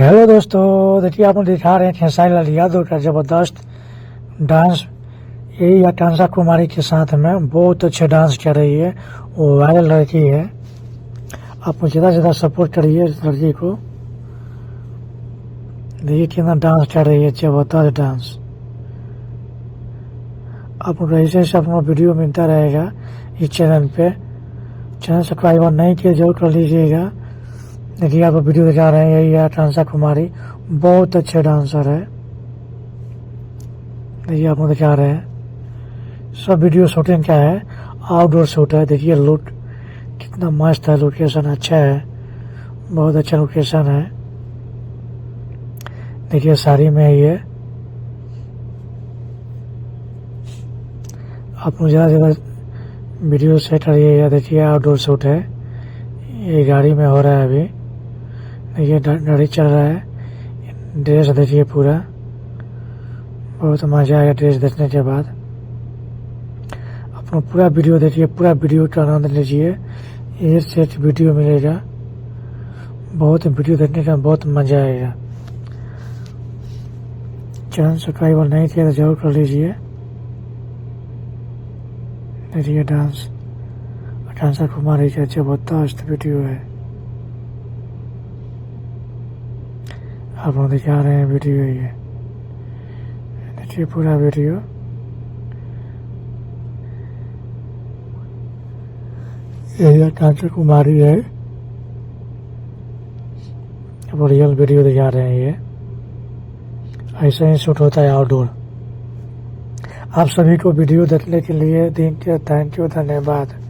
Hello दोस्तों, देखिए आपको दिखा रहे हैं खेसारी लाल यादव का जबरदस्त डांस। यही आकांक्षा कुमारी के साथ में बहुत अच्छे डांस कर रही है। वो वायरल लड़की है। आप ज़्यादा से ज़्यादा सपोर्ट करिए इस लड़की को। देखिए कितना डांस कर रही है, जबरदस्त डांस। आपको ऐसे ऐसे अपना वीडियो मिलता रहेगा इस चैनल पे। चैनल सब्सक्राइबर नहीं किए जरूर कर लीजिएगा। देखिए आपको वीडियो दिखा रहे हैं, यही है आकांक्षा कुमारी, बहुत अच्छे डांसर है। देखिए आपको दिखा रहे हैं, सब वीडियो शूटिंग का है, आउटडोर शूट है। देखिए लुक कितना मस्त है, लोकेशन अच्छा है, बहुत अच्छा लोकेशन है। देखिए साड़ी में ये आप ज़्यादा से ज़्यादा वीडियो सेट करिएगा। देखिए आउटडोर शूट है, ये गाड़ी में हो रहा है अभी। देखिए गाड़ी चल रहा है। ड्रेस देखिए पूरा, बहुत मजा आएगा ड्रेस देखने के बाद। अपना पूरा वीडियो देखिए, पूरा वीडियो का आनंद लीजिए। एक से एक वीडियो मिलेगा, बहुत वीडियो देखने का बहुत मजा आएगा। चैनल सब्सक्राइबर नहीं किया तो जरूर कर लीजिए। देखिए डांस आकांक्षा कुमारी का जबरदस्त वीडियो है। आप लोग दिखा रहे हैं वीडियो, ये देखिए पूरा वीडियो। ये आकांक्षा कुमारी है, अब रियल वीडियो दिखा रहे हैं। ये ऐसे ही शूट होता है आउटडोर। आप सभी को वीडियो देखने के लिए थैंक यू, धन्यवाद।